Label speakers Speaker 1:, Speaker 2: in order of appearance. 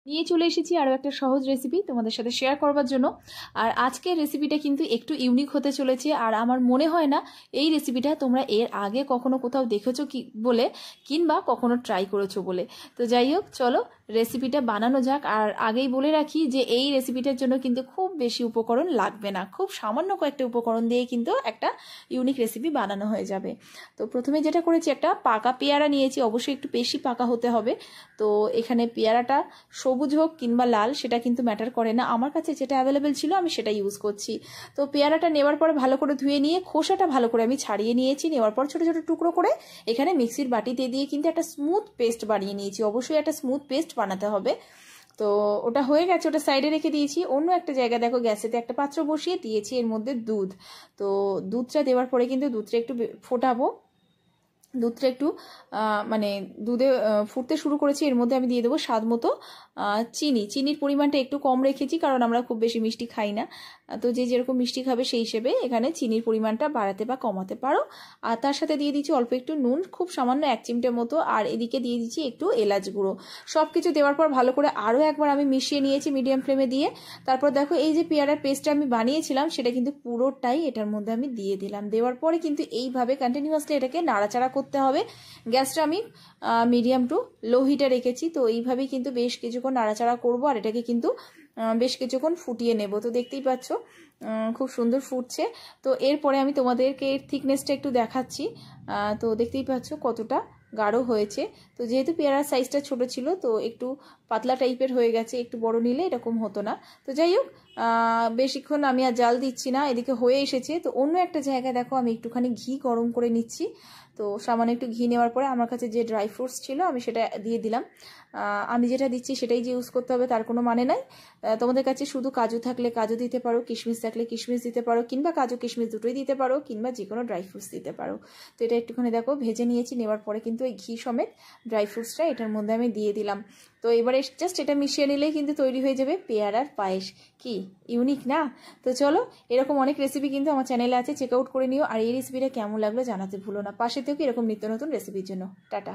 Speaker 1: নিয়ে চলে এসেছি আরও একটা সহজ রেসিপি তোমাদের সাথে শেয়ার করবার জন্য। আর আজকের রেসিপিটা কিন্তু একটু ইউনিক হতে চলেছে, আর আমার মনে হয় না এই রেসিপিটা তোমরা এর আগে কখনো কোথাও দেখেছো কি বলে, কিংবা কখনো ট্রাই করেছো বলে। তো যাই হোক, চলো রেসিপিটা বানানো যাক। আর আগেই বলে রাখি যে এই রেসিপিটার জন্য কিন্তু খুব বেশি উপকরণ লাগবে না, খুব সামান্য কয়েকটা উপকরণ দিয়ে কিন্তু একটা ইউনিক রেসিপি বানানো হয়ে যাবে। তো প্রথমে যেটা করেছি, একটা পাকা পেয়ারা নিয়েছি, অবশ্যই একটু বেশি পাকা হতে হবে। তো এখানে পেয়ারাটা সবুজ হোক কিংবা লাল সেটা কিন্তু ম্যাটার করে না, আমার কাছে যেটা অ্যাভেলেবেল ছিল আমি সেটা ইউজ করছি। তো পেয়ারাটা নেওয়ার পরে ভালো করে ধুয়ে নিয়ে খোসাটা ভালো করে আমি ছাড়িয়ে নিয়েছি। নেওয়ার পর ছোটো ছোটো টুকরো করে এখানে মিক্সির বাটিতে দিয়ে কিন্তু একটা স্মুথ পেস্ট বানিয়ে নিয়েছি। অবশ্যই একটা স্মুথ পেস্ট বানাতে হবে। তো ওটা হয়ে গেছে, ওটা সাইডে রেখে দিয়েছি। অন্য একটা জায়গায় দেখো গ্যাসেতে একটা পাত্র বসিয়ে দিয়েছি, এর মধ্যে দুধ। তো দুধটা দেওয়ার পরে কিন্তু দুধটা একটু ফোটাবো। দুধটা একটু মানে দুধে ফুটতে শুরু করেছি, এর মধ্যে আমি দিয়ে দেবো স্বাদ মতো চিনি। চিনির পরিমাণটা একটু কম রেখেছি, কারণ আমরা খুব বেশি মিষ্টি খাই না। তো যে যেরকম মিষ্টি খাবে সেই হিসেবে এখানে চিনির পরিমাণটা বাড়াতে বা কমাতে পারো। আর তার সাথে দিয়ে দিচ্ছি অল্প একটু নুন, খুব সামান্য 1 চিমটে মতো। আর এদিকে দিয়ে দিচ্ছি একটু এলাচ গুঁড়ো। সব কিছু দেওয়ার পর ভালো করে আরও একবার আমি মিশিয়ে নিয়েছি মিডিয়াম ফ্লেমে দিয়ে। তারপর দেখো এই যে পেয়ারার পেস্টটা আমি বানিয়েছিলাম সেটা কিন্তু পুরোটাই এটার মধ্যে আমি দিয়ে দিলাম। দেওয়ার পরে কিন্তু এইভাবে কন্টিনিউয়াসলি এটাকে নাড়াচাড়া করতে হবে। গ্যাসটা আমি মিডিয়াম টু লো হিটে রেখেছি। তো এইভাবেই কিন্তু বেশ কিছুক্ষণ নাড়াচাড়া করবো, আর এটাকে কিন্তু বেশ কিছুক্ষণ ফুটিয়ে নেব। তো দেখতেই পাচ্ছ খুব সুন্দর ফুটছে। তো এরপরে আমি তোমাদেরকে এর থিকনেসটা একটু দেখাচ্ছি। তো দেখতেই পাচ্ছ কতটা গাঢ় হয়েছে। তো যেহেতু পেয়ারার সাইজটা ছোট ছিল, তো একটু পাতলা টাইপের হয়ে গেছে, একটু বড় নিলে এরকম হতো না। তো যাই হোক, বেশিক্ষণ আমি আর জাল দিচ্ছি না, এদিকে হয়ে এসেছে। তো অন্য একটা জায়গায় দেখো আমি একটুখানি ঘি গরম করে নিচ্ছি। তো সামান্য একটু ঘি নেওয়ার পরে আমার কাছে যে ড্রাই ফ্রুটস ছিল আমি সেটা দিয়ে দিলাম। আমি যেটা দিচ্ছি সেটাই যে ইউজ করতে হবে তার কোনো মানে নাই। তোমাদের কাছে শুধু কাজু থাকলে কাজু দিতে পারো, কিশমিশ থাকলে কিশমিশ দিতে পারো, কিংবা কাজু কিশমিশ দুটোই দিতে পারো, কিংবা যে কোনো ড্রাই ফ্রুটস দিতে পারো। তো এটা একটুখানি দেখো ভেজে নিয়েছি। নেওয়ার পরে কিন্তু এই ঘি সমেত ড্রাই ফ্রুটসটা এটার মধ্যে আমি দিয়ে দিলাম। তো এবারে জাস্ট এটা মিশিয়ে নিলেই কিন্তু তৈরি হয়ে যাবে পেয়ারার পায়েস। কি ইউনিক না? তো চলো, এরকম অনেক রেসিপি কিন্তু আমার চ্যানেলে আছে, চেক আউট করে নিও। আর এই রেসিপিটা কেমন লাগলো জানাতে ভুলো না। পাশে থেকেও এরকম নিত্য নতুন রেসিপির জন্য। টাটা।